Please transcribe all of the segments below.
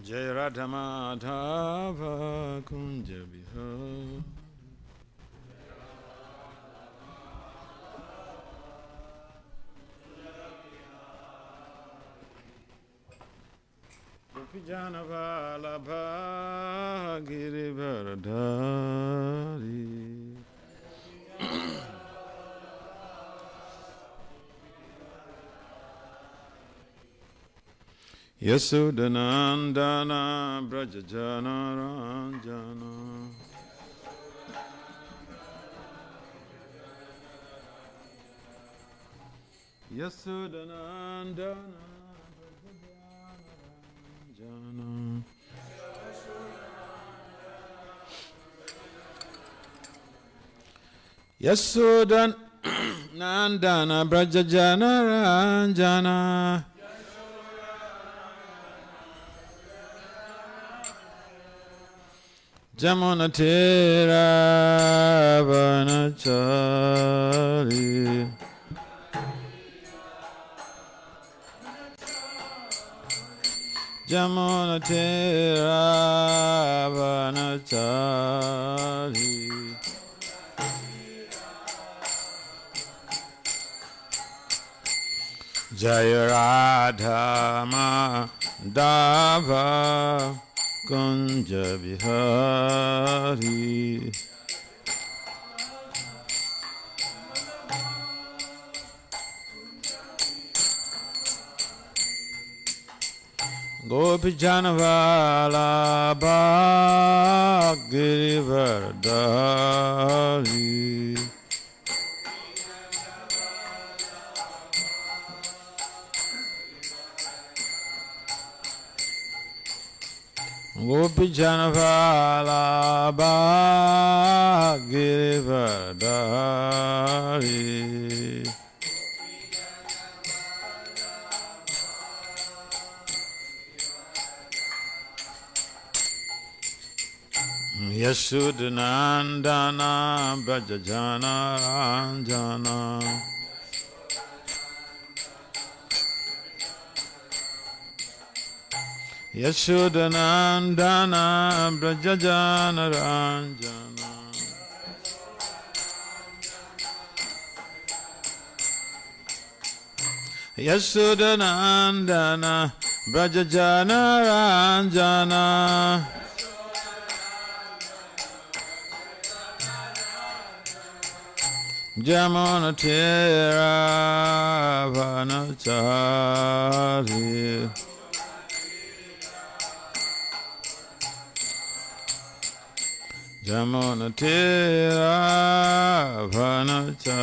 Jai Radha Madhava Kunja Bihar. Gopijana Vallabha Girivardhari. Yasudhanandana Brajajana Ranjana. Yasudhanandana Brajajana Ranjana. Yasudhanandana Brajajana Ranjana. Jamunatira Vanachari. Jamunatira Vanachari. Jaya Radha Madhava Kunja Bihari. Gopijana Vallabha Girivardhari. Gopijana Vallabha Girivardhari. Yasudhanandana Brajajana Ranjana. Yasudhanandana Brajajana Ranjana. Yasudhanandana Brajajana Ranjana. Jamunatira Vanachari. Jamunatira Vanachari.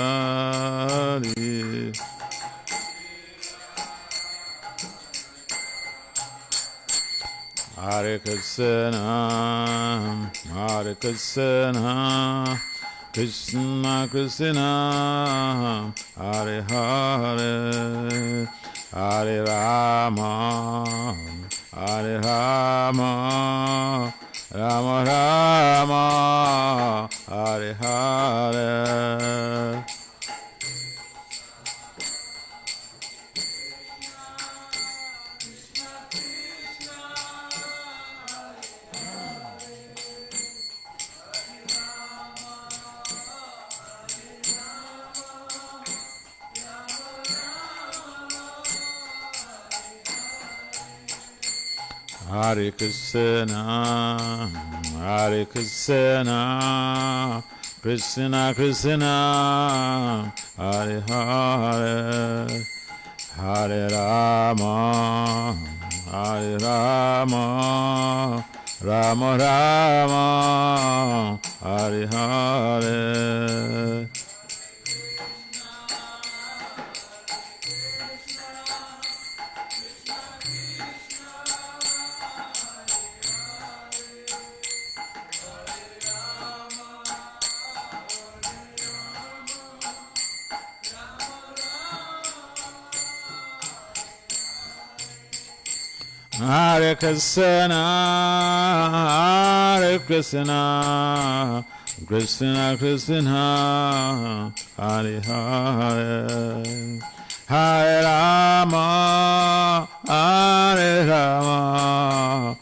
Hare Krishna, Hare Krishna, Krishna Krishna, Hare Hare, Hare Rama, Hare Rama, Rama Rama, Hare Hare. Hare Krishna, Hare Krishna, Krishna Krishna, Hare Hare, Hare Rama, Hare Rama, Rama Rama, Hare Hare. Hare Krishna, Hare Krishna, Krishna Krishna, Hare Hare, Hare Rama, Hare Rama,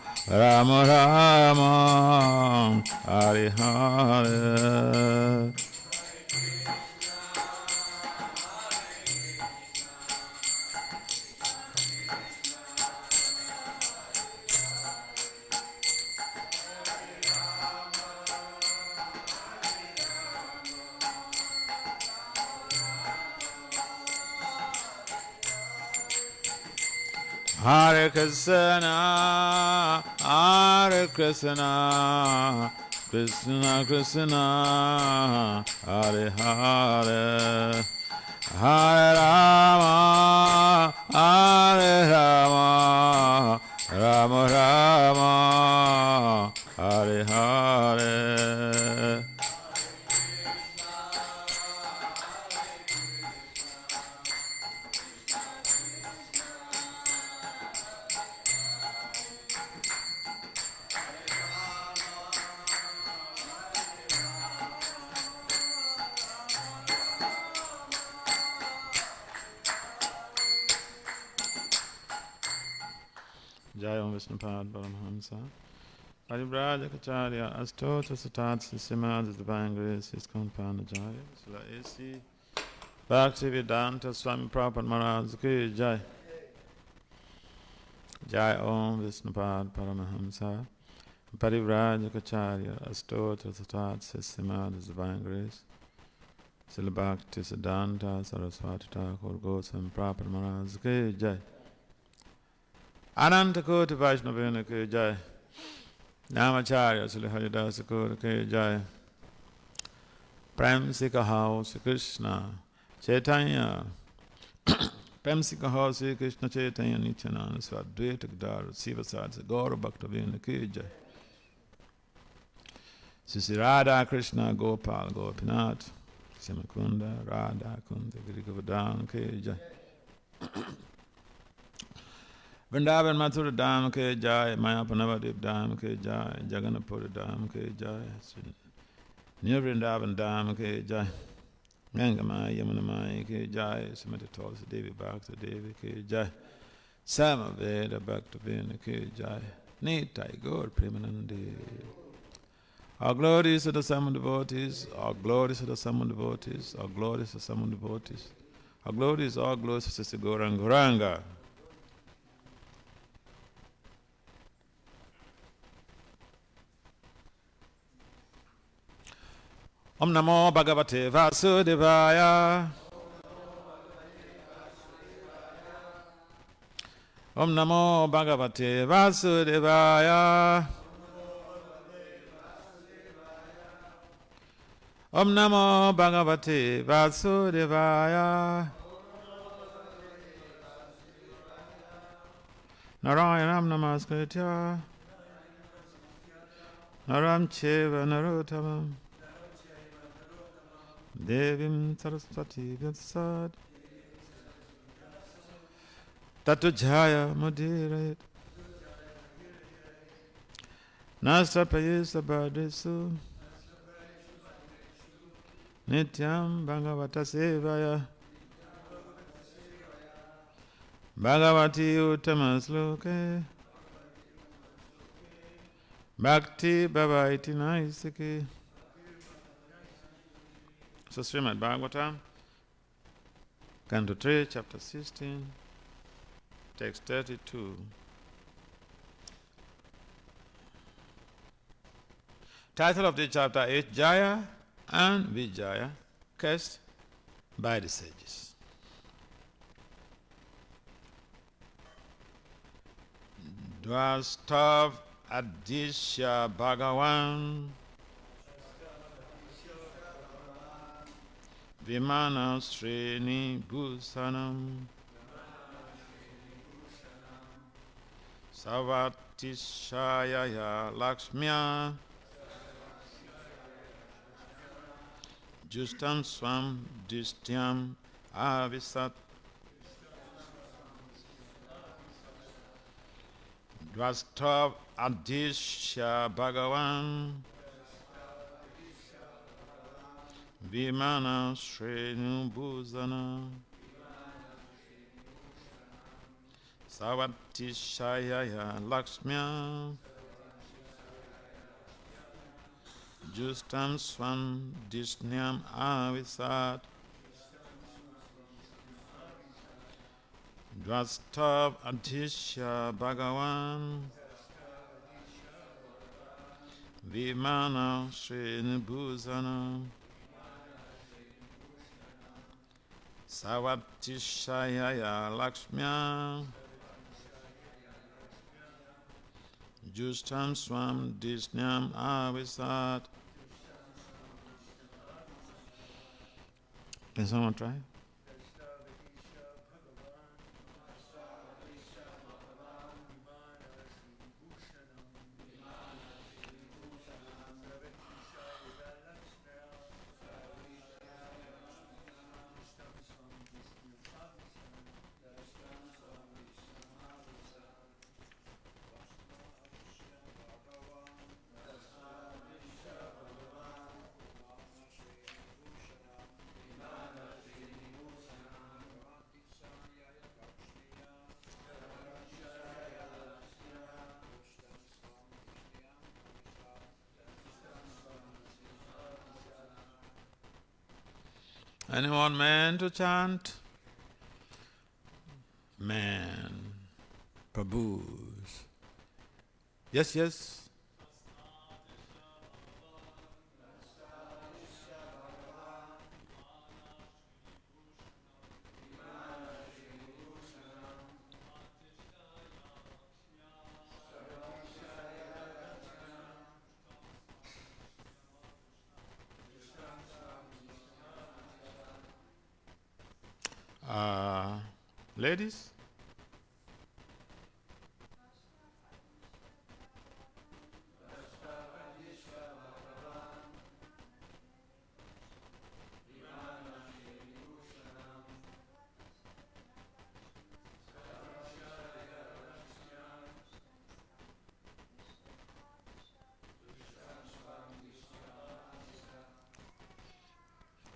Hare Krishna, Hare Krishna, Krishna Krishna, Hare Hare, Hare Rama, Hare Rama, Rama Rama, Hare Hare. Jai Om Vishnupad Paramahamsa. Paribraja Kacharya Astota Satat Sisimad Divine Grace ISKCON Panajaya Sula A.C. Bhaktivedanta Swami Prabhupada Maharaj Ki Jai. Jai Om Vishnupad Paramahamsa. Paribraja Kacharya Astota Satat Sisimad Divine Grace Sila Bhakti Siddhanta Saraswati Thakur Goswami Prabhupada Maharaj Ki Jai. Ananta Koti Vaishnavena Ki Jai. Namacharya Sri Haridas Thakur Ki Jai. Prem Se Kahao Sri Krishna Chaitanya. Prem Se Kahao Sri Krishna Chaitanya Nityananda Swadvaita Gadara Sivasad Gaura Bhaktavina Ki Jai. Sri Radha Krishna Gopal Gopinath Simakunda Radha Kunda Girikavadana Ki Jai. Vrindavan Mathura Dham Ke Jai, Mayapanavadip Dham Ke Jai, Jagannapura Dham Ke Jai, New Vrindavan Dham Ke Jai, Gangamaya Yamunamaya Ke Jai, Srimati Tulsi Devi Bhakta Devi Ke Jai, Samaveda Bhakta Vina Ke Jai, Nitai Gaur Premanandi. Our glories to the Saman devotees, our glories to the Saman devotees, our glories to the Saman devotees, our glories, all glories to Sister Gauranga. Om Namo Bhagavate Vasudevaya. Om Namo Bhagavate Vasudevaya. Om Namo Bhagavate Vasudevaya. Narayanam Namaskritya Naram Cheva Narottamam Devim Saraswati Vyasad Tatujaya Mudirayat Nastrapayesa Bhadesu Nityam Bhagavata Sevaya Bhagavati Uttamasloke Bhakti Bhavaiti Naisike. So Srimad Bhagavatam, Canto 3, Chapter 16, Text 32. Title of the chapter is Jaya and Vijaya, cursed by the sages. Dvastav Adisha Bhagavan Vimana Sreni Bhusanam Savatishayaya Lakshmya Justam Swam Distyam Avisat Dvastav Adisha Bhagavan Vimana Srenu Bhusana Savatishayaya Lakshmya Justam Swan Disnyam Avisat Dvastav Adisha Bhagavan Vimana Srenu Bhusana Savatishayaya Lakshmya Justam swam disnyam avisat. Can someone try? Anyone man to chant? Man. Prabhus. Yes, yes. Ladies?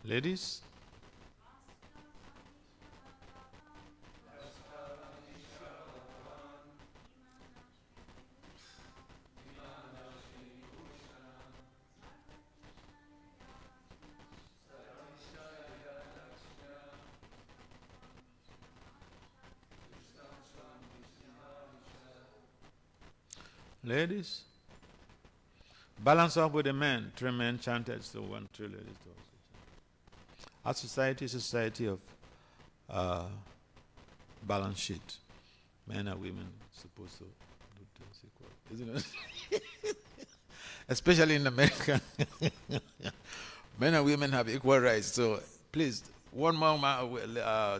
Ladies? Ladies? Balance up with the men. 3 men chanted, so 1, 3 ladies also chanted. Our society is a society of balance sheet. Men and women supposed to do things equal, isn't it? Especially in America. Men and women have equal rights, so please, one more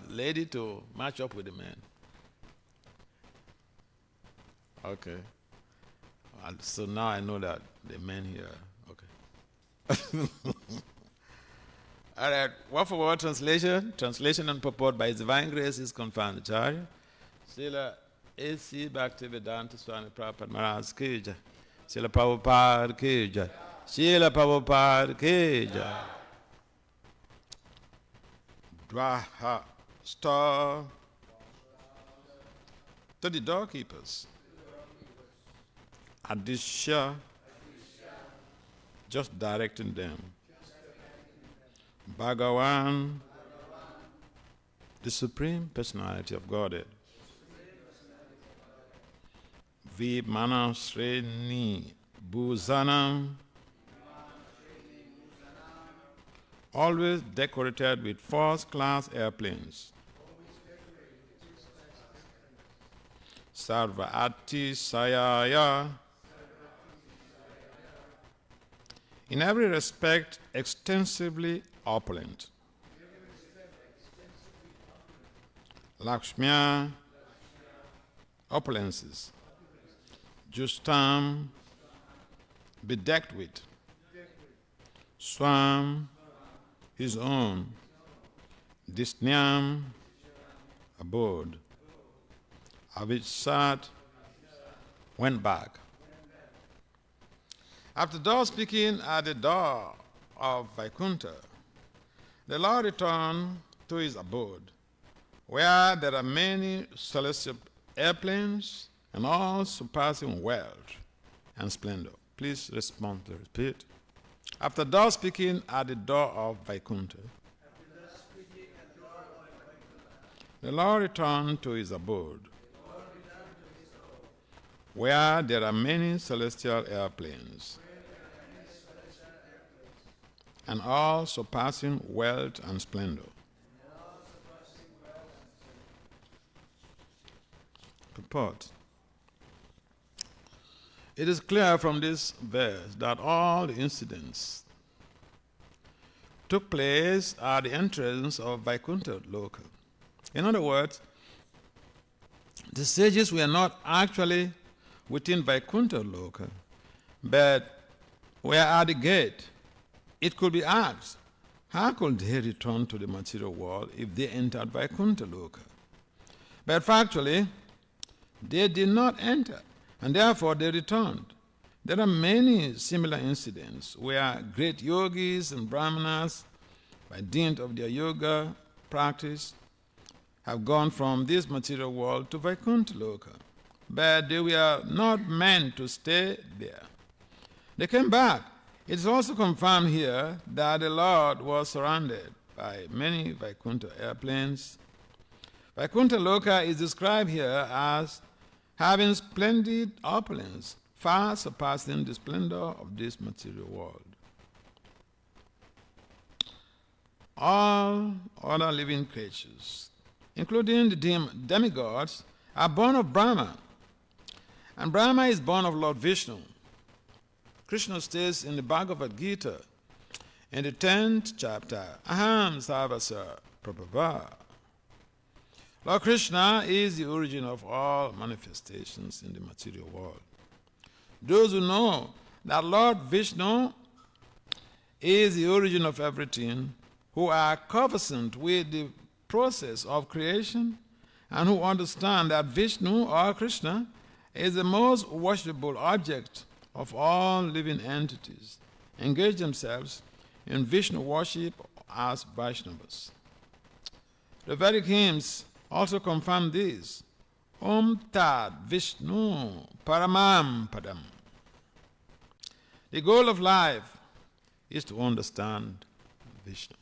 lady to match up with the man. Okay. So now I know that the men here, okay. All right, word for word translation. Translation and purport by His Divine Grace is confirmed. Acharya. Srila A.C. Bhaktivedanta Swami Prabhupada Maharaj ki jai. Srila Prabhupada ki jai. Srila Prabhupada ki jai. Dwaha star to the doorkeepers. Adishya, just directing them. Bhagavan, the Supreme Personality of Godhead. Vimana Sreni Bhuzanam, always decorated with first-class airplanes. Sarva Ati Sayaya, in every respect extensively opulent. Lakshmya, opulences. Justam, bedecked with. Swam, his own. Disnyam, abode. Avitsat, went back. After thus speaking at the door of Vaikuntha, the Lord returned to his abode, where there are many celestial airplanes and all surpassing wealth and splendor. Please respond to repeat. After thus speaking at the door of Vaikuntha, the Lord returned to his abode, where there are many celestial airplanes and all surpassing wealth and splendor. Purport. It is clear from this verse that all the incidents took place at the entrance of Vaikuntha Loka. In other words, the sages were not actually within Vaikuntha Loka, but were at the gate. It could be asked, how could they return to the material world if they entered Vaikuntha Loka? But factually, they did not enter, and therefore they returned. There are many similar incidents where great yogis and brahmanas, by dint of their yoga practice, have gone from this material world to Vaikuntha Loka, but they were not meant to stay there. They came back. It is also confirmed here that the Lord was surrounded by many Vaikuntha airplanes. Vaikuntha Loka is described here as having splendid opulence, far surpassing the splendor of this material world. All other living creatures, including the demigods, are born of Brahma, and Brahma is born of Lord Vishnu. Krishna states in the Bhagavad Gita, in the 10th chapter, Aham Sarvasya Prabhava. Lord Krishna is the origin of all manifestations in the material world. Those who know that Lord Vishnu is the origin of everything, who are conversant with the process of creation, and who understand that Vishnu or Krishna is the most worshipable object of all living entities, engage themselves in Vishnu worship as Vaishnavas. The Vedic hymns also confirm this. Om Tad Vishnu Paramam Padam. The goal of life is to understand Vishnu.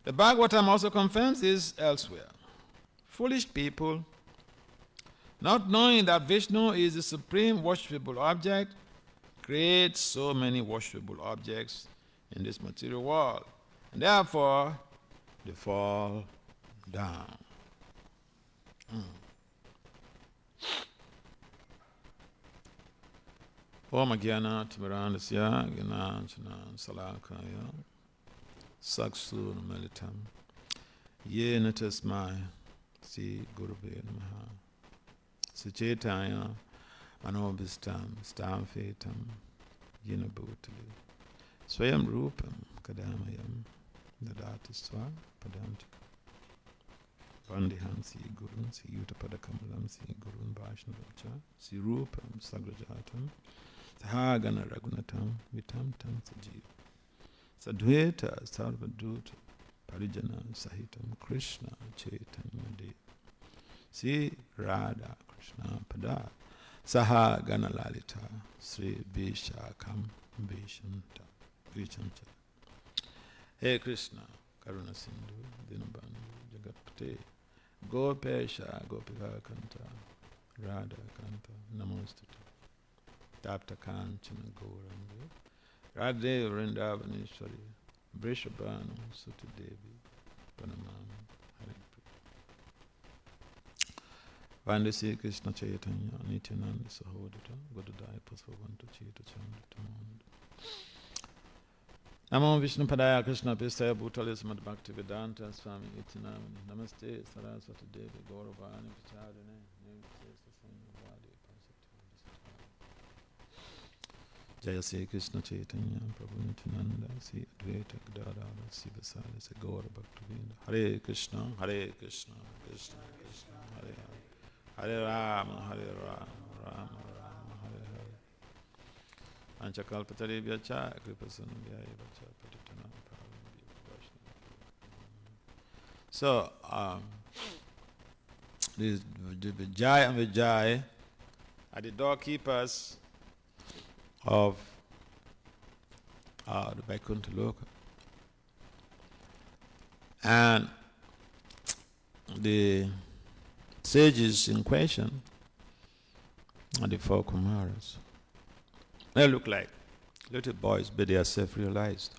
The Bhagavatam also confirms this elsewhere. Foolish people, not knowing that Vishnu is the supreme worshipable object, create so many worshipable objects in this material world, and therefore they fall down. Om Agyana Timirandasya Gyananjana Salakaya Saksu Namalitam Yena Tasmai Sri Gurave Namaha Suchetaya Manobhistam Stamfetam Yena Bhutali Swayam Rupam Kadamayam Dadati Swa Padantika Vandiham Sri Gurun Sri Utapadakamalam Sri Gurun Vaishnavacha Sri Rupam Sagrajatam Sahagana Raghunatam Vitam Tam Sajiv Sadhveta Sarvaduta Parijana Sahitam Krishna Chaitanya Dev Sri Radha Krishna Pada Sahagana Lalita Sri Vishakam Vishamcha. Hey Krishna Karuna Sindhu Dinabandhu Jagatpate Gopesha Gopika Kanta Radha Kanta Namostute Tapta Kanchana Gauranga Radhe Vrindavaneshwari Vrishabhanu Suti Devi Panamam Hare Vande Sri Krishna Chaitanya Nityananda Sahodata Godadaya Pasvavantu Chita Chandra Namo Vishnu Padaya Krishna Pistaya Bhutale Samad Bhakti Vedanta Swami Itinamani Namaste Saraswati Devi Gauravani Vichadane Jaya Sri Krishna Chaitanya Prabhu Nityananda Sri Advaita Gadadhara Sivasari Se Gaura Bhaktivinda Hare Krishna Krishna Krishna Hare Hare Hare Rama Rama Rama Hare Hare Anchakalpataribhyacha Kripasanubhyaya Patitana So, the Vijay and Vijay are the doorkeepers of the Vaikuntha Loka. And the sages in question are the four Kumaras. They look like little boys, but they are self-realized.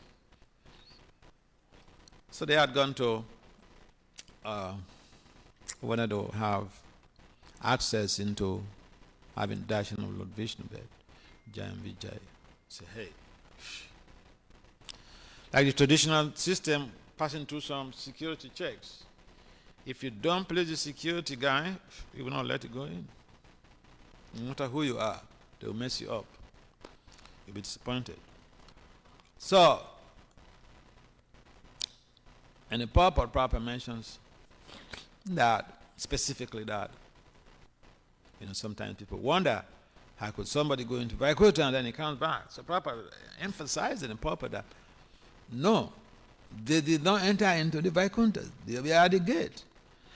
So they had gone to wanted to have access into having darshan of Lord Vishnu bed, Jai and Vijay. Say, hey. Like the traditional system passing through some security checks. If you don't please the security guy, he will not let you go in. No matter who you are, they will mess you up. You'll be disappointed. So, and the purport proper mentions that, specifically that, sometimes people wonder, how could somebody go into Vaikuntha and then he comes back? So Prabhupada emphasized in the purport that, no, they did not enter into the Vaikuntha. They were at the gate.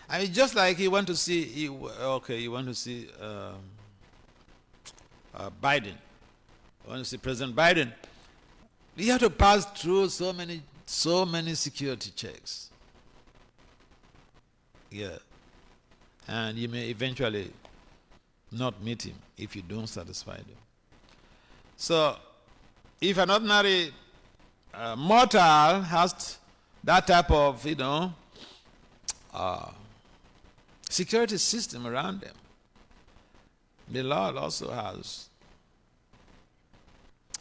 I mean, just like you want to see, Biden. You want to see President Biden. You have to pass through so many security checks. Yeah. And you may eventually not meet him if you don't satisfy them. So, if an ordinary mortal has that type of, security system around them, the Lord also has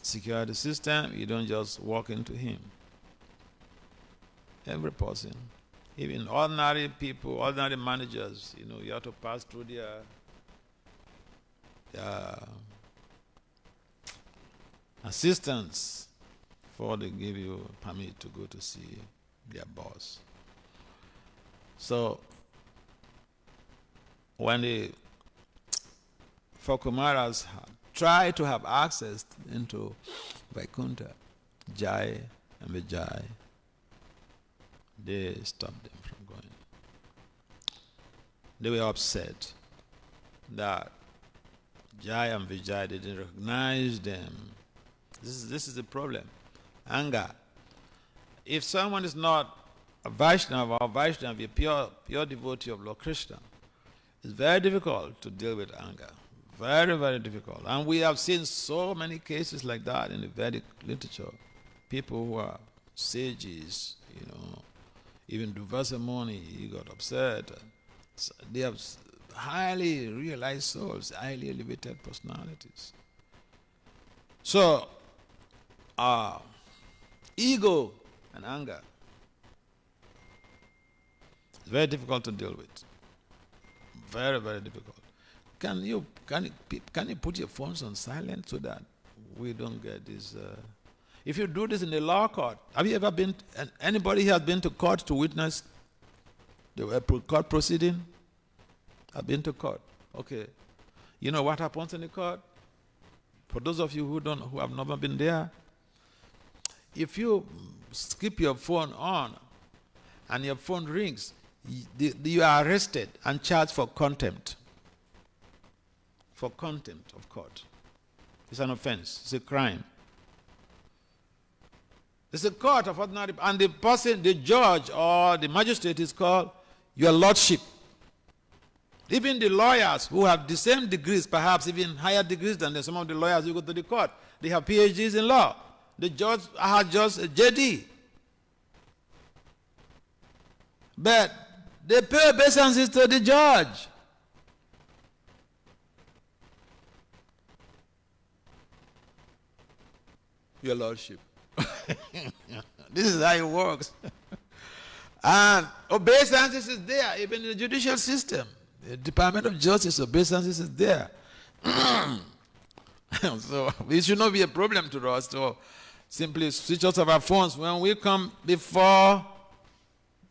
security system. You don't just walk into him. Every person, even ordinary people, ordinary managers, you have to pass through their assistants before they give you permit to go to see their boss. So, when the four Kumaras try to have access into Vaikuntha, Jai and Vijay, they stopped them from going. They were upset that Jai and Vijay didn't recognize them. This is the problem. Anger. If someone is not a Vaishnava or Vaishnava, a pure devotee of Lord Krishna, it's very difficult to deal with anger. Very, very difficult. And we have seen so many cases like that in the Vedic literature. People who are sages, even Durvasa Muni, he got upset. They have highly realized souls, highly elevated personalities. So, ego and anger is very difficult to deal with. Very, very difficult. Can you put your phones on silent so that we don't get this? If you do this in the law court, have you ever been? Anybody here has been to court to witness the court proceeding? I've been to court. Okay, you know what happens in the court? For those of you who have never been there, if you keep your phone on and your phone rings, you are arrested and charged for contempt. For contempt of court. It's an offense. It's a crime. It's a court of ordinary, and the person, the judge or the magistrate is called your lordship. Even the lawyers who have the same degrees, perhaps even higher degrees than some of the lawyers who go to the court, they have PhDs in law. The judge has just a JD. But they pay obeisances to the judge. Your lordship. This is how it works. And obeisances is there, even in the judicial system. The Department of Justice, obeisances is there. So it should not be a problem to us to simply switch off our phones when we come before,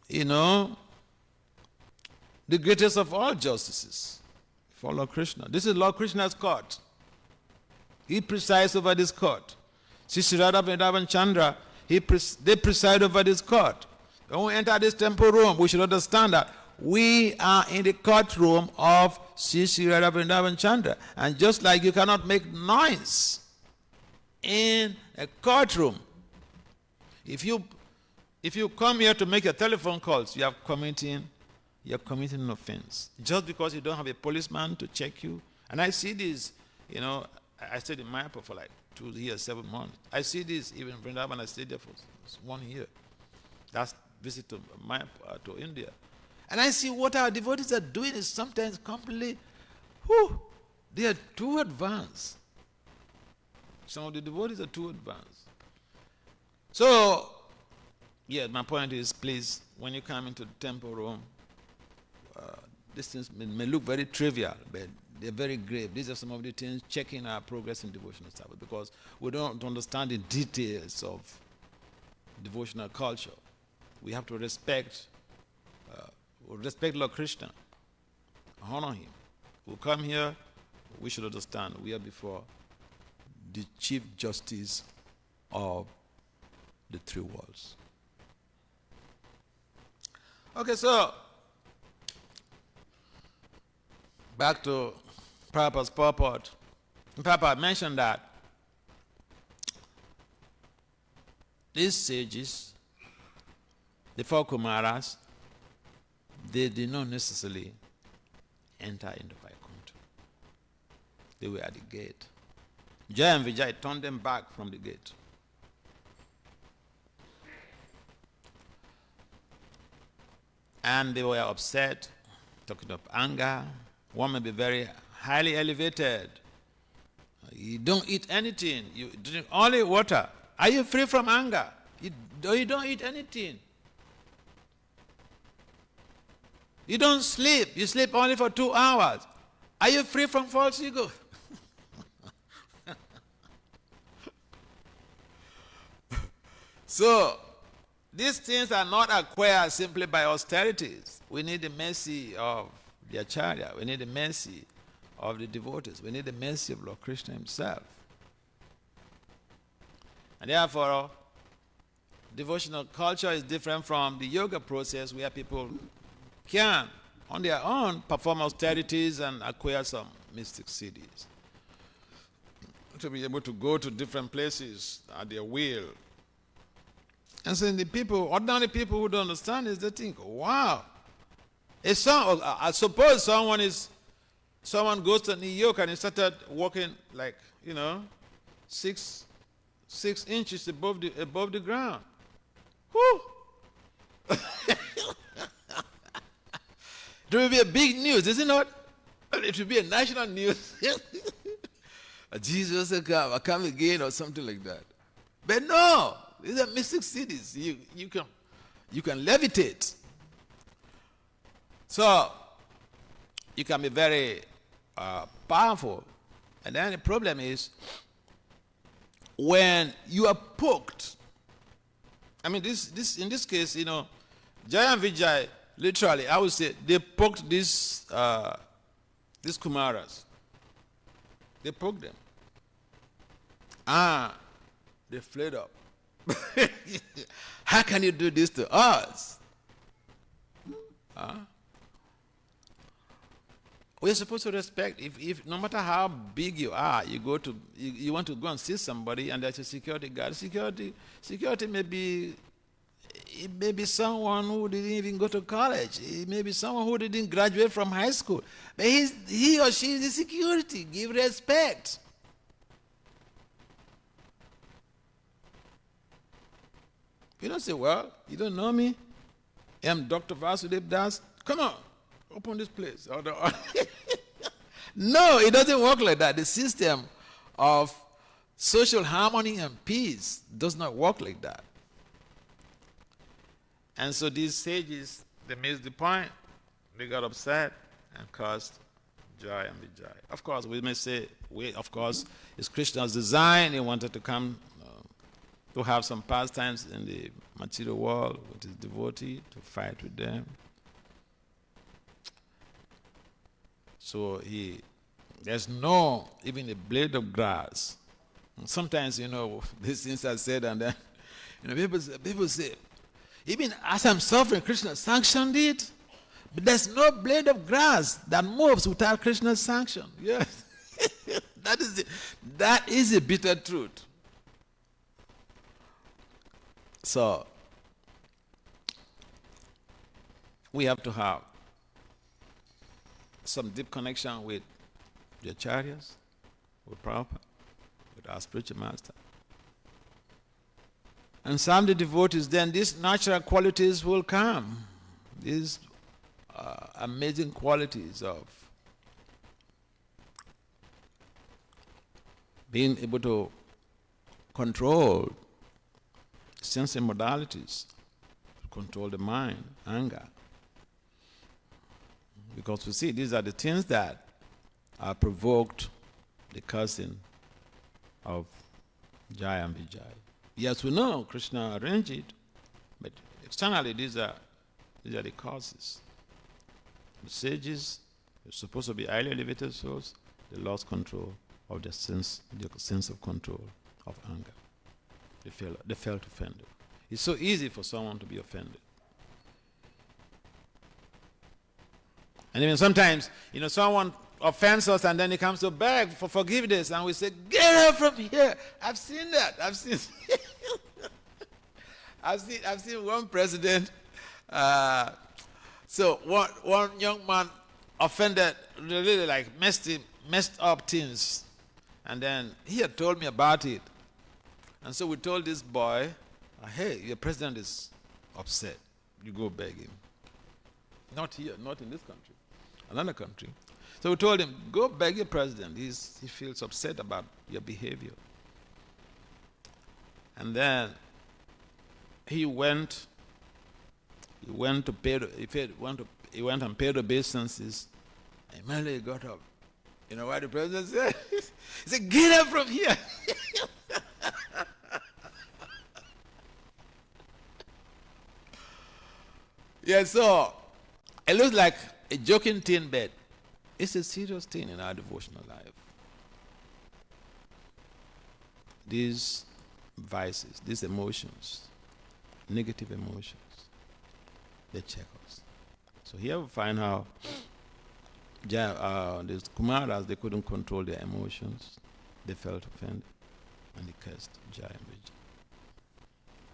the greatest of all justices, for Lord Krishna. This is Lord Krishna's court. He presides over this court. Sri Radha Vrindavan Chandra, they preside over this court. When we enter this temple room, we should understand that we are in the courtroom of Sri Radha Vrindavan Chandra. And just like you cannot make noise in a courtroom, if you come here to make your telephone calls, you're committing an offense. Just because you don't have a policeman to check you. And I see this, I stayed in Mayapur for like 2 years, 7 months. I see this even in Vrindavan. I stayed there for 1 year. That's visit to Mayapur, to India. And I see what our devotees are doing is sometimes completely They are too advanced. Some of the devotees are too advanced. So, yeah, my point is, please, when you come into the temple room, these things may look very trivial, but they're very grave. These are some of the things checking our progress in devotional service, because we don't understand the details of devotional culture. We have to respect Lord Krishna, honor him. We come here, we should understand we are before the Chief Justice of the three worlds. Okay, so back to Prabhupada's purport. Prabhupada mentioned that these sages, the four Kumaras, they did not necessarily enter into Vaikuntha. They were at the gate. Jaya and Vijay turned them back from the gate. And they were upset, talking of anger. One may be very highly elevated. You don't eat anything. You drink only water. Are you free from anger? You don't eat anything. You don't sleep. You sleep only for 2 hours. Are you free from false ego? So, these things are not acquired simply by austerities. We need the mercy of the Acharya. We need the mercy of the devotees. We need the mercy of Lord Krishna himself. And therefore, devotional culture is different from the yoga process, where people can, on their own, perform austerities and acquire some mystic cities. To be able to go to different places at their will. And so the people, ordinary people who don't understand this, they think, wow. I suppose someone goes to New York and he started walking like, 6 inches above the ground. Whew! It will be a big news, isn't it? It will be a national news. Jesus will come again, or something like that. But no, these are mystic cities. You can levitate. So you can be very powerful. And then the problem is when you are poked. I mean, this in this case, Jaya and Vijay, literally, I would say they poked these Kumaras. They poked them. They flared up. How can you do this to us? We're supposed to respect. If no matter how big you are, you want to go and see somebody, and there's a security guard. Security may be someone who didn't even go to college. It may be someone who didn't graduate from high school. But he or she is the security. Give respect. You don't say, well, you don't know me. I'm Dr. Vasudev Das. Come on, open this place. No, it doesn't work like that. The system of social harmony and peace does not work like that. And so these sages, they missed the point. They got upset and caused joy and Vijay. Of course, we may say, it's Krishna's design. He wanted to come to have some pastimes in the material world with his devotee, to fight with them. So there's no even a blade of grass. And sometimes, these things are said, and then, people say, even as I'm suffering, Krishna sanctioned it. But there's no blade of grass that moves without Krishna's sanction. Yes. That is a bitter truth. So, we have to have some deep connection with the acharyas, with Prabhupada, with our spiritual master. And some the devotees, then these natural qualities will come. These amazing qualities of being able to control sensory modalities, to control the mind, anger. Because we see these are the things that are provoked the cursing of Jaya and Vijay. Yes, we know Krishna arranged it, but externally these are the causes. The sages are supposed to be highly elevated souls. They lost control of the sense of control of anger. They felt offended. It's so easy for someone to be offended. And even sometimes, someone offends us and then he comes to beg for forgiveness and we say, get out from here. I've seen that. I've seen one president. So one young man offended, really like messed up things. And then he had told me about it. And so we told this boy, hey, your president is upset. You go beg him. Not here, not in this country. Another country. So we told him, go beg your president. He feels upset about your behavior. And then he went and paid the obeisances. And immediately he got up. You know what the president said? He said, get up from here. Yeah, so it looks like a joking thing, but it's a serious thing in our devotional life. These vices, these emotions, negative emotions, they check us. So here we find how the Kumaras, they couldn't control their emotions. They felt offended and they cursed Jaya and Vijay.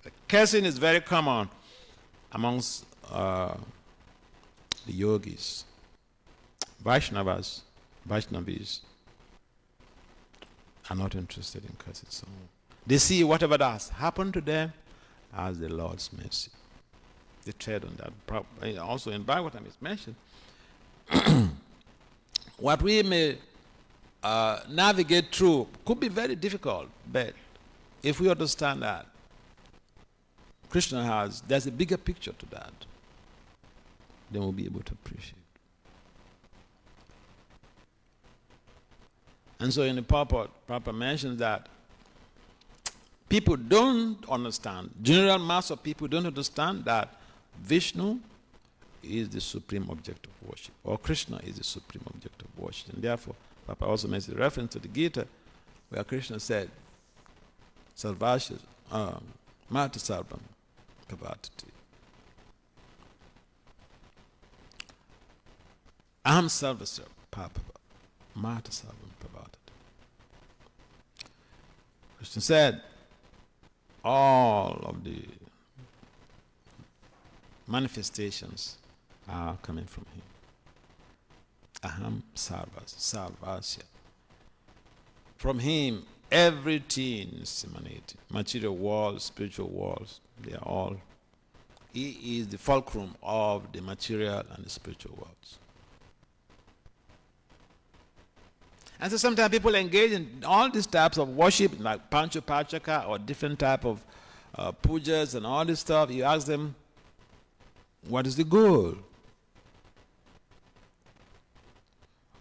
The cursing is very common amongst the yogis. Vaishnavis are not interested in cursing someone. They see whatever does happen to them as the Lord's mercy. They tread on that. Also in Bhagavatam it's mentioned. What we may navigate through could be very difficult, but if we understand that Krishna there's a bigger picture to that, then we'll be able to appreciate. And so in the Prabhupada mentions that people don't understand, general mass of people don't understand that Vishnu is the supreme object of worship, or Krishna is the supreme object of worship. And therefore, Prabhupada also makes a reference to the Gita, where Krishna said, Sarvasya, Mata Sarvam, Pavatati. Aham Sarvasya, Papa, Mata Sarvam, Pavatati. Krishna said, all of the manifestations are coming from him. Aham Sarvasya. From him, everything is emanating. Material world, spiritual worlds, they are all. He is the fulcrum of the material and the spiritual worlds. And so sometimes people engage in all these types of worship, like Pancha Pachaka or different type of pujas and all this stuff. You ask them, what is the goal?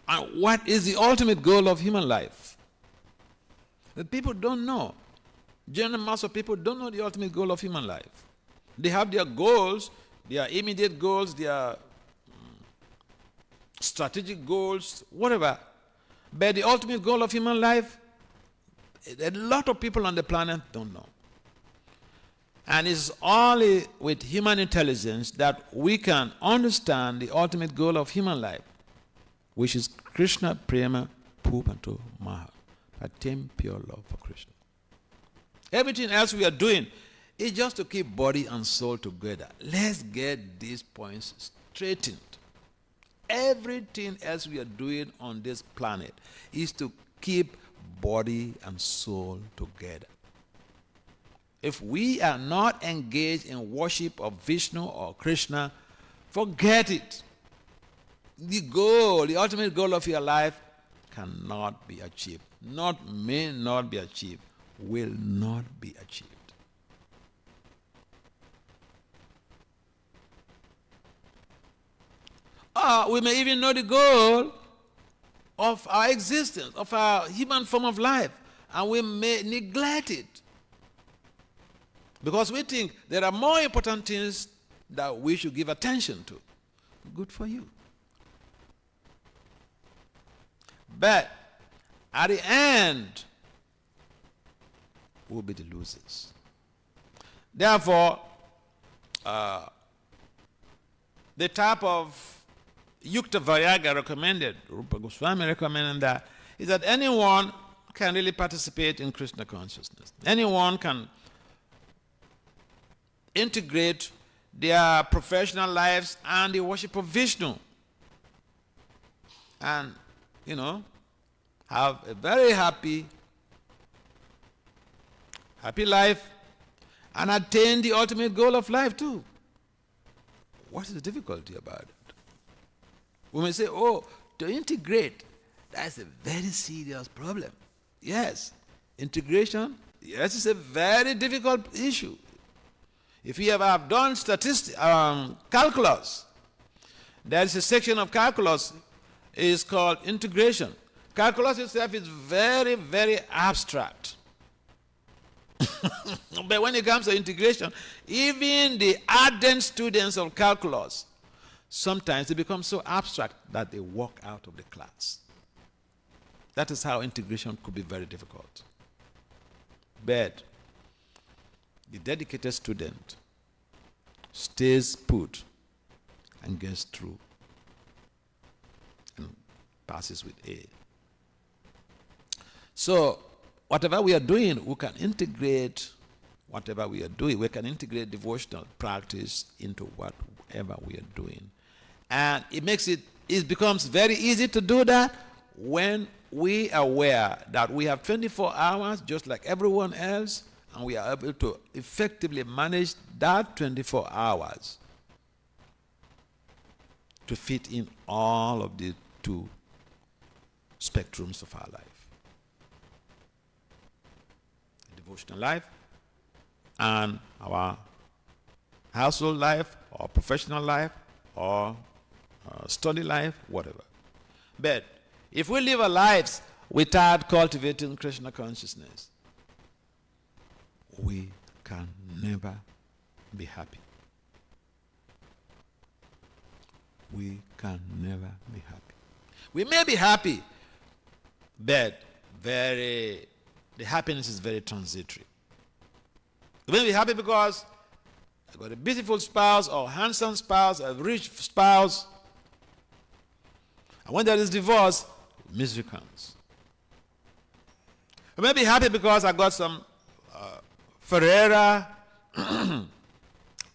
And what is the ultimate goal of human life? The people don't know. General mass of people don't know the ultimate goal of human life. They have their goals, their immediate goals, their strategic goals, whatever. But the ultimate goal of human life, a lot of people on the planet don't know. And it's only with human intelligence that we can understand the ultimate goal of human life, which is Krishna Prema Pupanto Maha, attain pure love for Krishna. Everything else we are doing is just to keep body and soul together. Let's get these points straightened. Everything else we are doing on this planet is to keep body and soul together. If we are not engaged in worship of Vishnu or Krishna, forget it. The goal, the ultimate goal of your life cannot be achieved. Not may not be achieved, will not be achieved. We may even know the goal of our existence, of our human form of life, and we may neglect it because we think there are more important things that we should give attention to. Good for you. But at the end, we'll be the losers. Therefore, the type of Yukta Vayaga recommended, Rupa Goswami recommended that, is that anyone can really participate in Krishna consciousness. Anyone can integrate their professional lives and the worship of Vishnu. And, have a very happy life and attain the ultimate goal of life too. What is the difficulty about it? We may say, to integrate, that's a very serious problem. Yes, integration, yes, it's a very difficult issue. If you have done calculus, there is a section of calculus is called integration. Calculus itself is very, very abstract. But when it comes to integration, even the ardent students of calculus, sometimes they become so abstract that they walk out of the class. That is how integration could be very difficult. But the dedicated student stays put and gets through and passes with A. So, whatever we are doing, we can integrate whatever we are doing. We can integrate devotional practice into whatever we are doing. And it becomes very easy to do that when we are aware that we have 24 hours just like everyone else, and we are able to effectively manage that 24 hours to fit in all of the two spectrums of our life. The devotional life and our household life or professional life or study life, whatever. But if we live our lives without cultivating Krishna consciousness, we can never be happy. We can never be happy. We may be happy, but the happiness is very transitory. We may be happy because I got a beautiful spouse or handsome spouse, a rich spouse. And when there is divorce, misery comes. We may be happy because I got some Ferrera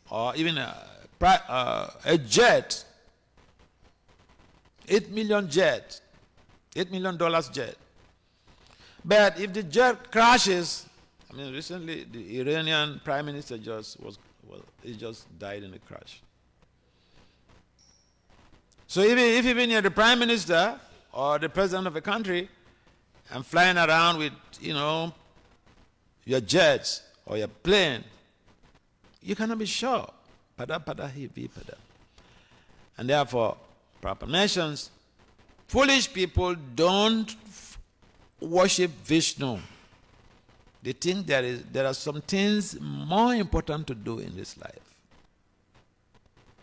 or even a jet, $8 million jet. But if the jet crashes, recently the Iranian prime minister just died in a crash. So if even you're the prime minister or the president of a country and flying around with, your jets or your plane, you cannot be sure. And therefore, Prabhupada mentions, foolish people don't worship Vishnu. They think there are some things more important to do in this life.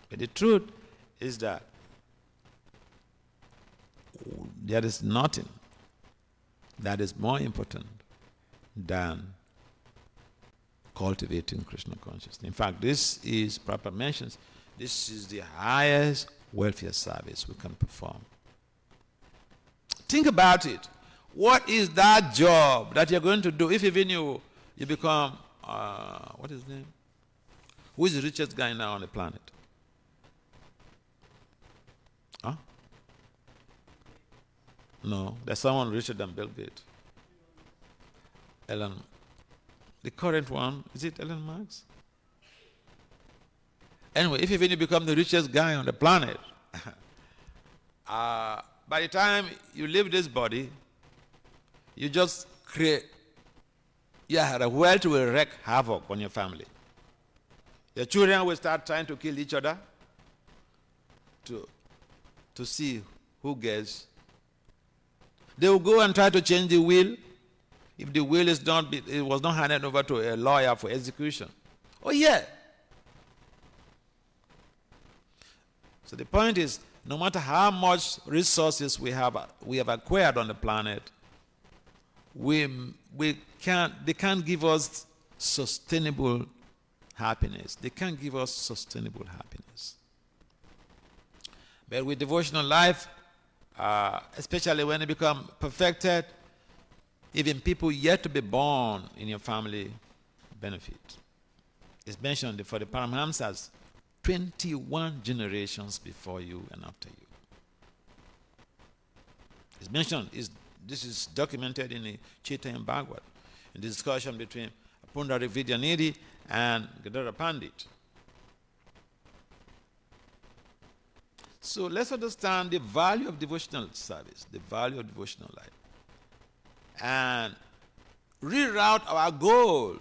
But the truth is that there is nothing that is more important than cultivating Krishna consciousness. In fact, Prabhupada mentions, this is the highest welfare service we can perform. Think about it. What is that job that you're going to do if even you become, what is his name? Who is the richest guy now on the planet? Huh? No, there's someone richer than Bill Gates. Elon. The current one, is it Elon Musk? Anyway, if even you become the richest guy on the planet, by the time you leave this body, you just create, the world will wreak havoc on your family. Your children will start trying to kill each other to see who gets. They will go and try to change the will if the will it was not handed over to a lawyer for execution. Oh yeah. So the point is, no matter how much resources we have acquired on the planet, they can't give us sustainable happiness. They can't give us sustainable happiness. But with devotional life, especially when it becomes perfected, even people yet to be born in your family benefit. It's mentioned for the Paramhamsas, 21 generations before you and after you. It's mentioned, this is documented in the Chaitanya Bhagavad, in the discussion between Pundari Vidyanidhi and Gadara Pandit. So let's understand the value of devotional service, the value of devotional life, and reroute our goals.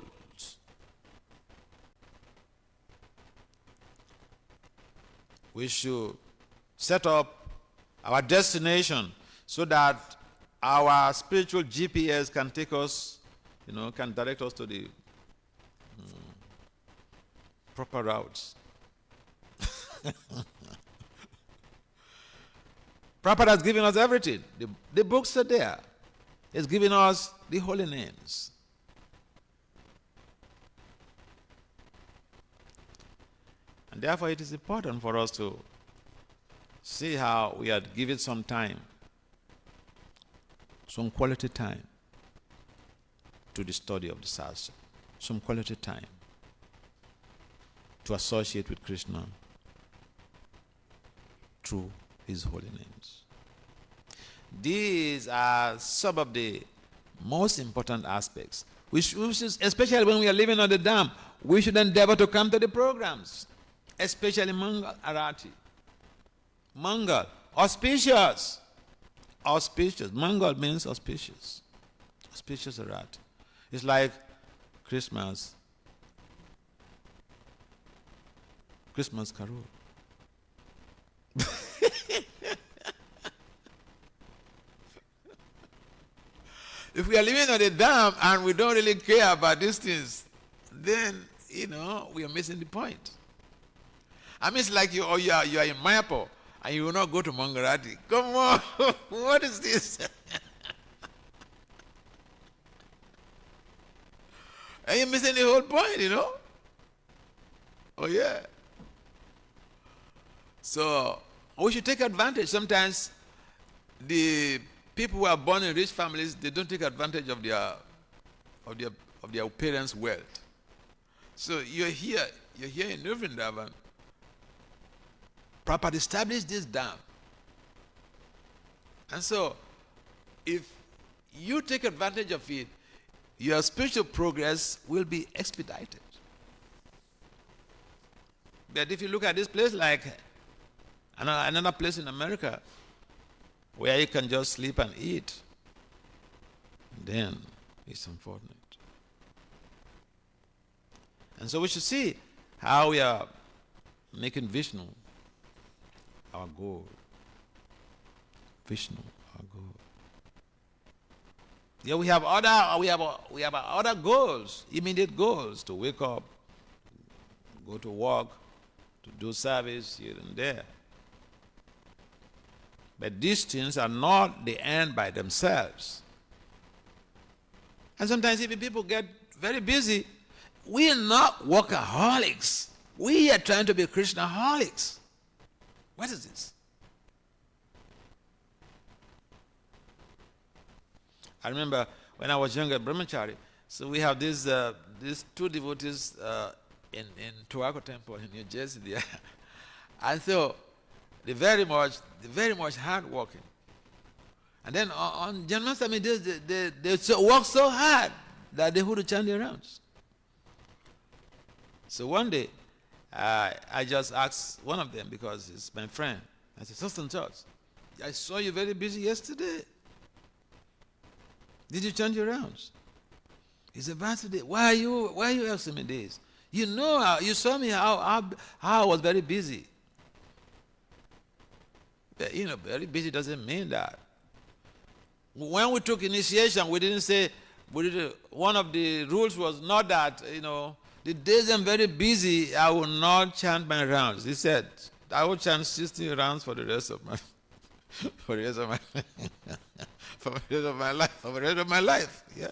We should set up our destination so that our spiritual GPS can take us, can direct us to the proper routes. Prabhupada has given us everything. The books are there. It's given us the holy names. And therefore it is important for us to see how we are given some time, some quality time to the study of the Sastra, some quality time to associate with Krishna through his holy names. These are some of the most important aspects. We should, especially when we are living on the dam, we should endeavor to come to the programs, especially Mangal Arati. Mangal, auspicious. Auspicious. Mangal means auspicious. Auspicious Arati. It's like Christmas Carol. If we are living on the dam and we don't really care about these things, then, we are missing the point. I mean, it's like you are in Mayapur and you will not go to Mangarati. Come on, what is this? Are you missing the whole point, Oh, yeah. So, we should take advantage. Sometimes the people who are born in rich families, they don't take advantage of their parents' wealth. So you're here in Vrindavan. Prabhupada established this dam. And so, if you take advantage of it, your spiritual progress will be expedited. But if you look at this place like another place in America, where you can just sleep and eat, then it's unfortunate. And so we should see how we are making Vishnu our goal. Vishnu, our goal. Yeah, we have other goals, immediate goals, to wake up, go to work, to do service here and there. But these things are not the end by themselves. And sometimes even people get very busy. We are not workaholics. We are trying to be Krishnaholics. What is this? I remember when I was younger at Brahmachari, so we have these two devotees in Tuaco Temple in New Jersey there. And so they're very much hard working. And then on Janmashtami, they work so hard that they would chant their rounds. So one day, I just asked one of them, because he's my friend, I said, Sister Church, I saw you very busy yesterday. Did you change your rounds? He said, Vasudev, why are you asking me this? You know, you saw me how I was very busy. But, very busy doesn't mean that. When we took initiation, we didn't say, one of the rules was not that, the days I'm very busy, I will not chant my rounds. He said, I will chant 16 rounds for the rest of my for the rest of my for the rest of my life. For the rest of my life. Yeah.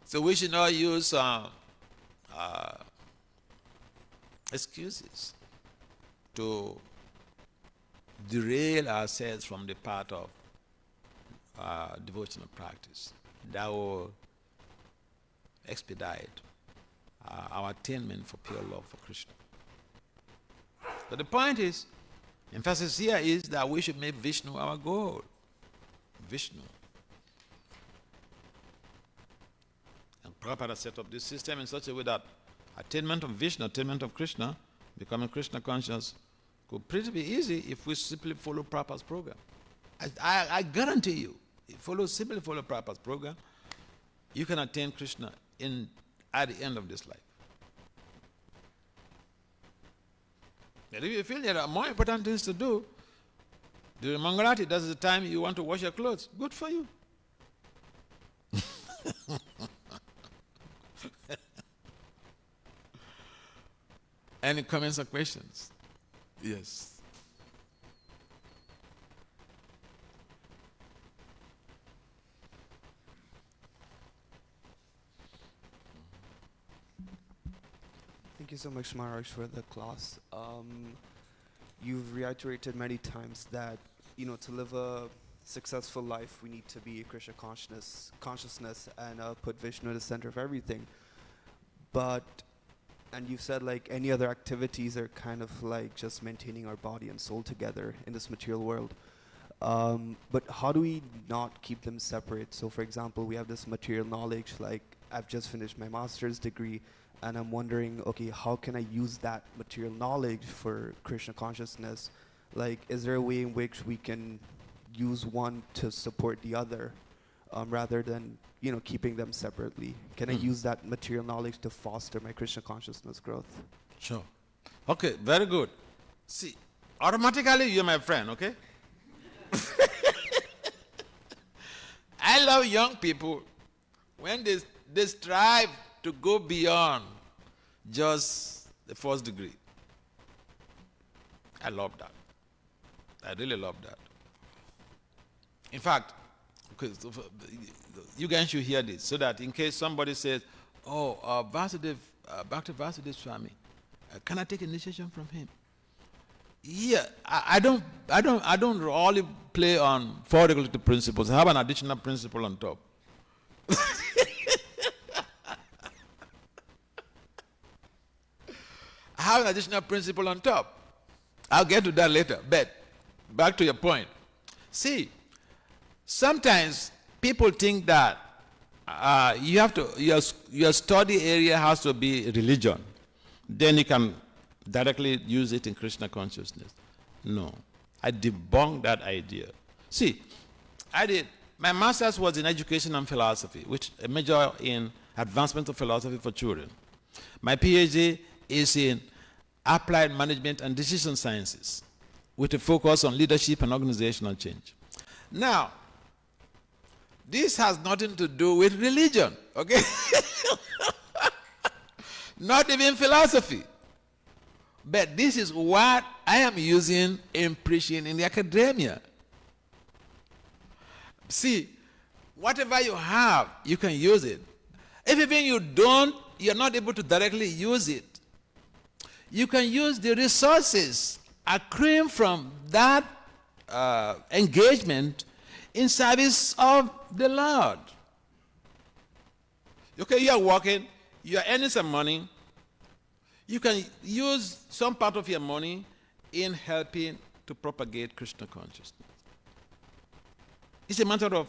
So we should not use excuses to derail ourselves from the path of devotional practice. That will expedite our attainment for pure love for Krishna. But the point is, emphasis here is that we should make Vishnu our goal. Vishnu. And Prabhupada set up this system in such a way that attainment of Vishnu, attainment of Krishna, becoming Krishna conscious, could pretty be easy if we simply follow Prabhupada's program. I guarantee you, if you simply follow Prabhupada's program, you can attain Krishna at the end of this life. But if you feel there are more important things to do, during Mangalati, that's the time you want to wash your clothes. Good for you. Any comments or questions? Yes. Thank you so much, Maharaj, for the class. You've reiterated many times that, to live a successful life, we need to be Krishna consciousness and put Vishnu at the center of everything. And you've said like any other activities are kind of like just maintaining our body and soul together in this material world. But how do we not keep them separate? So for example, we have this material knowledge, like I've just finished my master's degree, and I'm wondering, okay, how can I use that material knowledge for Krishna consciousness? Like, is there a way in which we can use one to support the other, rather than, keeping them separately? Can I use that material knowledge to foster my Krishna consciousness growth? Sure. Okay, very good. See, automatically you're my friend, okay? I love young people when they strive to go beyond just the first degree. I love that. I really love that. In fact, you guys should hear this so that in case somebody says, "Oh, Vasudev, Bhakti Vasudev Swami, can I take initiation from him?" Yeah, I don't only play on 4 regulative principles. I have an additional principle on top. I have an additional principle on top. I'll get to that later. But back to your point. See, sometimes people think that your study area has to be religion. Then you can directly use it in Krishna consciousness. No. I debunked that idea. See, my master's was in education and philosophy, which a major in advancement of philosophy for children. My PhD is in applied management and decision sciences with a focus on leadership and organizational change. Now, this has nothing to do with religion, okay? Not even philosophy. But this is what I am using in preaching in the academia. See, whatever you have, you can use it. If even you don't, you're not able to directly use it. You can use the resources accruing from that engagement in service of the Lord. Okay, you are working, you are earning some money. You can use some part of your money in helping to propagate Krishna consciousness. It's a matter of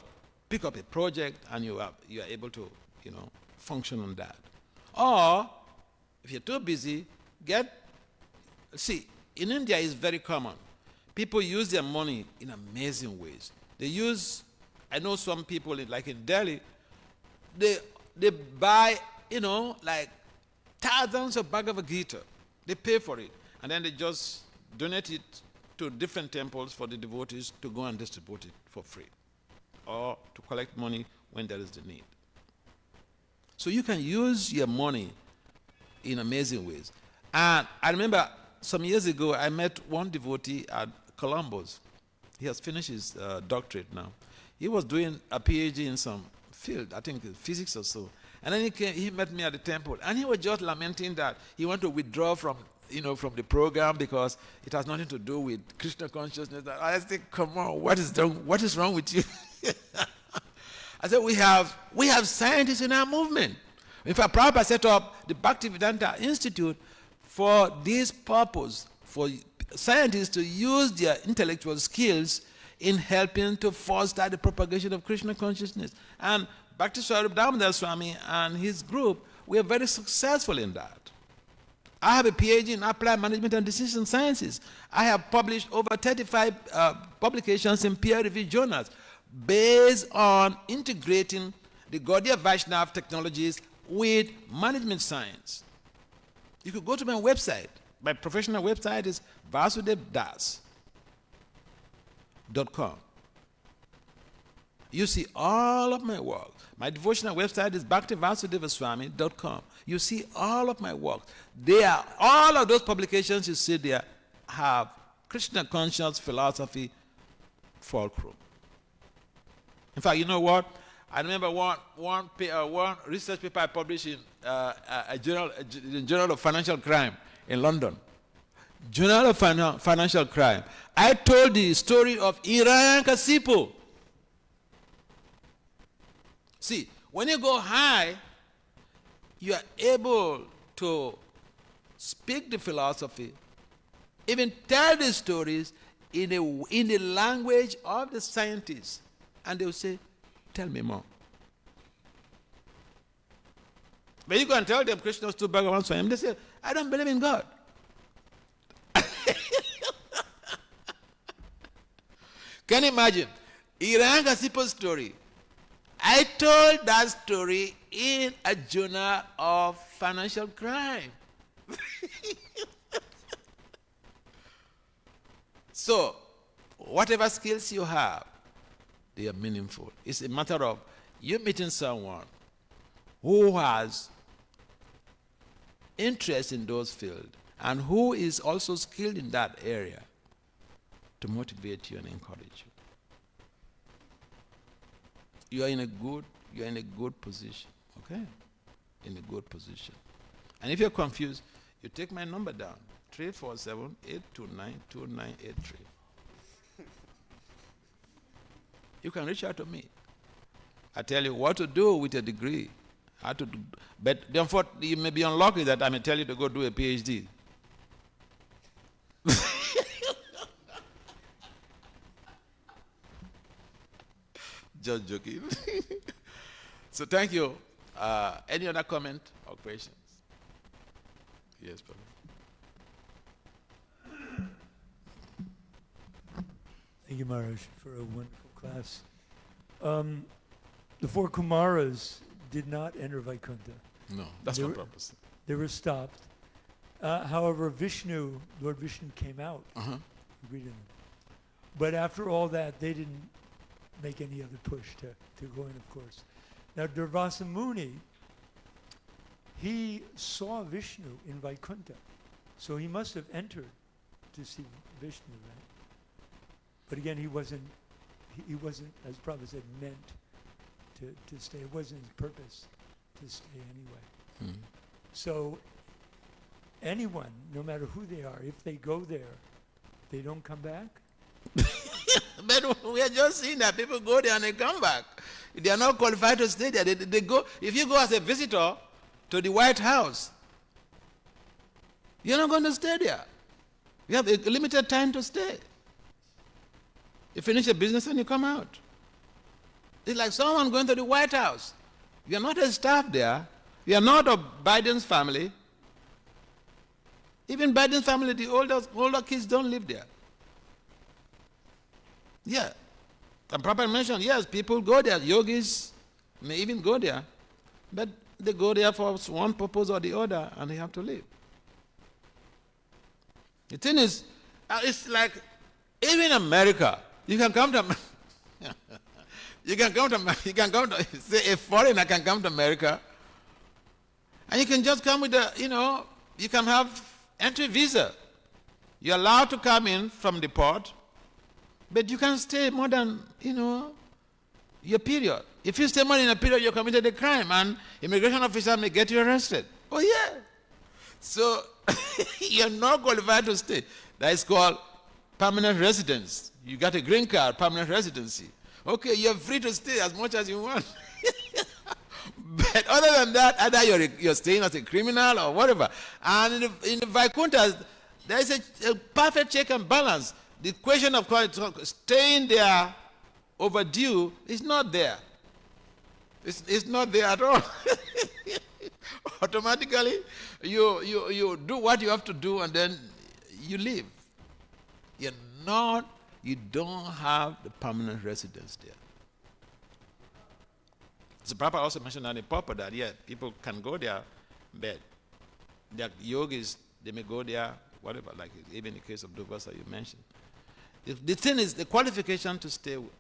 pick up a project and you are able to, function on that. Or if you're too busy, see, in India it's very common. people use their money in amazing ways. They use, I know some people, like in Delhi, they buy, like thousands of Bhagavad Gita. They pay for it. And then they just donate it to different temples for the devotees to go and distribute it for free, or to collect money when there is the need. So you can use your money in amazing ways. And I remember some years ago, I met one devotee at Columbus. He has finished his doctorate now. He was doing a PhD in some field, I think physics or so. And then he met me at the temple, and he was just lamenting that he wanted to withdraw from the program because it has nothing to do with Krishna consciousness. I said, come on, what is wrong with you? I said, we have scientists in our movement. In fact, Prabhupada set up the Bhaktivedanta Institute for this purpose, for scientists to use their intellectual skills in helping to foster the propagation of Krishna consciousness. And Bhakti Swarup Damodar Swami and his group were very successful in that. I have a PhD in Applied Management and Decision Sciences. I have published over 35 publications in peer-reviewed journals based on integrating the Gaudiya Vaishnava technologies with management science. You could go to my website. My professional website is vasudevdas.com. You see all of my work. My devotional website is bhaktivasudevaswami.com. You see all of my work. All of those publications you see there have Krishna conscious philosophy fulcrum. In fact, you know what? I remember one research paper I published in a Journal of Financial Crime in London. Journal of Financial Crime. I told the story of Hiranyakasipu. See, when you go high, you are able to speak the philosophy, even tell the stories in the language of the scientists. And they will say, tell me more. But you go and tell them Krishna's two Bhagavan Swami, they say, I don't believe in God. Can you imagine? Hiranyakasipu's story. I told that story in a journal of financial crime. So, whatever skills you have, they are meaningful. It's a matter of you meeting someone who has interest in those fields and who is also skilled in that area to motivate you and encourage you. You are in a good position, okay? In a good position. And if you're confused, you take my number down, 347-829-2983. You can reach out to me. I tell you what to do with a degree. How to do, but therefore, you may be unlucky that I may tell you to go do a PhD. Just joking. So thank you. Any other comment or questions? Yes, brother. Thank you, Maharaj, for a wonderful class. The four Kumaras did not enter Vaikuntha. No, that's my purpose. They were stopped. However, Lord Vishnu came out. Greeted them. But after all that, they didn't make any other push to go in, of course. Now, Durvasa Muni, he saw Vishnu in Vaikuntha. So he must have entered to see Vishnu, right? But again, he wasn't, as Prabhupada said, meant to stay. It wasn't his purpose to stay anyway. So anyone, no matter who they are, if they go there, they don't come back? But we are just seeing that people go there and they come back. They are not qualified to stay there. They go. If you go as a visitor to the White House, you're not going to stay there. You have a limited time to stay. You finish your business and you come out. It's like someone going to the White House. You're not a staff there. You're not of Biden's family. Even Biden's family, the older kids don't live there. Yeah. And Prabhupada mentioned, yes, people go there. Yogis may even go there. But they go there for one purpose or the other, and they have to leave. The thing is, it's like, even in America, you can come to say a foreigner can come to America, and you can just come with you can have entry visa. You're allowed to come in from the port, but you can stay more than, your period. If you stay more than a period, you committed a crime, and immigration officer may get you arrested. Oh, yeah. So, you're not qualified to stay. That is called permanent residence. You got a green card, permanent residency. Okay, you're free to stay as much as you want. But other than that, either you're staying as a criminal or whatever. And in the Vaikuntha, there is a perfect check and balance. The question of staying there overdue is not there. It's not there at all. Automatically, you do what you have to do, and then you leave. You don't have the permanent residence there. So Prabhupada also mentioned that in Purport that, yeah, people can go there, but the yogis, they may go there, whatever, like even in the case of Dubasa you mentioned. The thing is, the qualification to stay with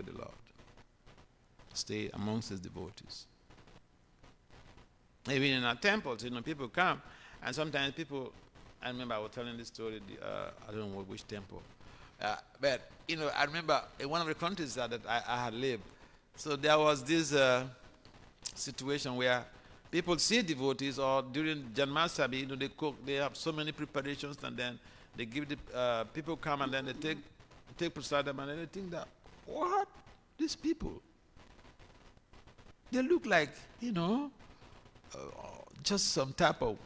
the Lord, stay amongst his devotees. Even in our temples, people come, and sometimes people, I remember I was telling this story, I don't know which temple, but, I remember in one of the countries that I had lived, so there was this situation where people see devotees, or during Janmashtami, they cook, they have so many preparations, and then they give the people come, and then they take prasadam, and then they think that, what? These people, they look like, just some type of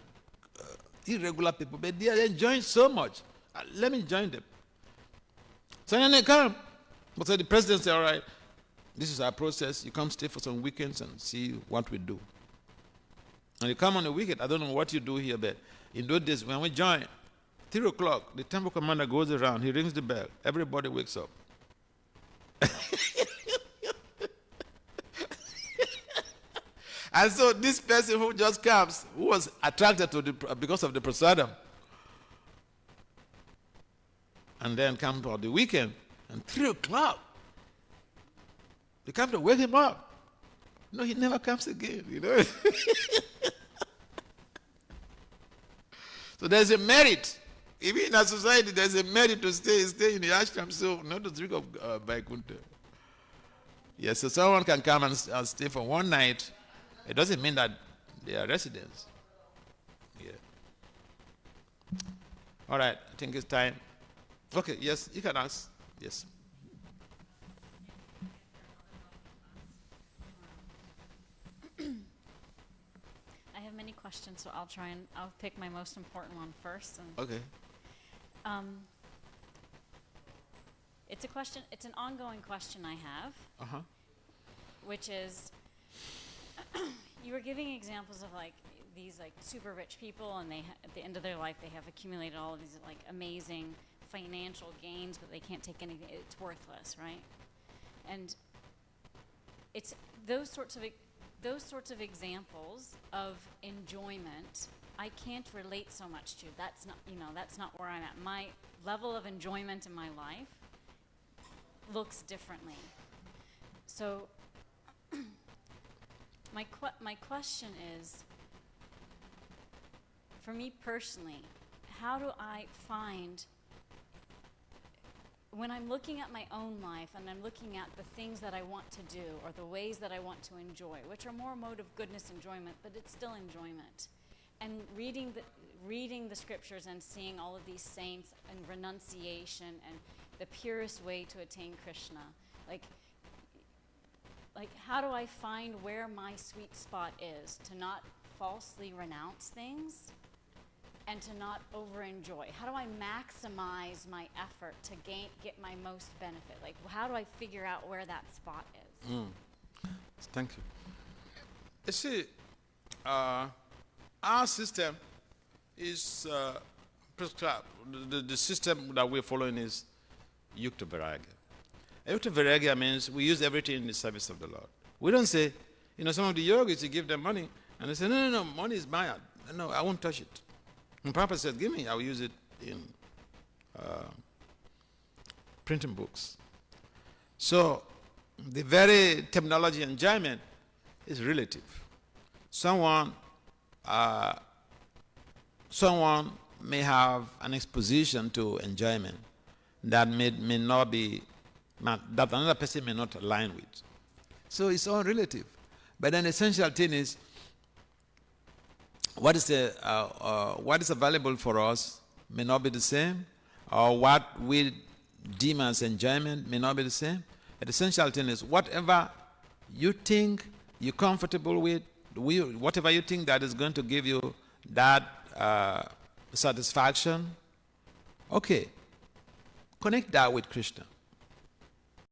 irregular people, but they are enjoying so much. Let me join them. So then they come. But so the president said, all right, this is our process. You come stay for some weekends and see what we do. And you come on the weekend. I don't know what you do here, but in those days, when we join, 3 o'clock, the temple commander goes around. He rings the bell. Everybody wakes up. And so this person who just comes, who was attracted to because of the prasadam, and then come for the weekend, and 3 o'clock, they come to wake him up. No, he never comes again, So there's a merit. Even in our society, there's a merit to stay in the ashram, so not to drink of Vaikuntha. Yes, so someone can come and stay for one night. It doesn't mean that they are residents. Yeah. All right, I think it's time. Okay, yes, you can ask. Yes. I have many questions, so I'll pick my most important one first. Okay. It's an ongoing question I have, which is, you were giving examples of these super rich people, and at the end of their life they have accumulated all of these amazing financial gains, but they can't take anything. It's worthless, right? And it's those sorts of examples of enjoyment I can't relate so much to. That's not where I'm at. My level of enjoyment in my life looks differently. So my question is, for me personally, how do I find, when I'm looking at my own life and I'm looking at the things that I want to do or the ways that I want to enjoy, which are more mode of goodness enjoyment, but it's still enjoyment, and reading the scriptures and seeing all of these saints and renunciation and the purest way to attain Krishna, how do I find where my sweet spot is to not falsely renounce things and to not over-enjoy? How do I maximize my effort to get my most benefit? How do I figure out where that spot is? Thank you. You see, our system is prescribed. The system that we're following is yukta vairagya. Yukta vairagya means we use everything in the service of the Lord. We don't say, some of the yogis, you give them money, and they say, no, money is mine. No, I won't touch it. And Prabhupada said, give me, I'll use it in printing books. So the very terminology enjoyment is relative. Someone may have an exposition to enjoyment that may not be, that another person may not align with. So it's all relative. But an essential thing is, what is available for us may not be the same, or what we deem as enjoyment may not be the same. But the essential thing is, whatever you think you're comfortable with, whatever you think that is going to give you that satisfaction, okay, connect that with Krishna.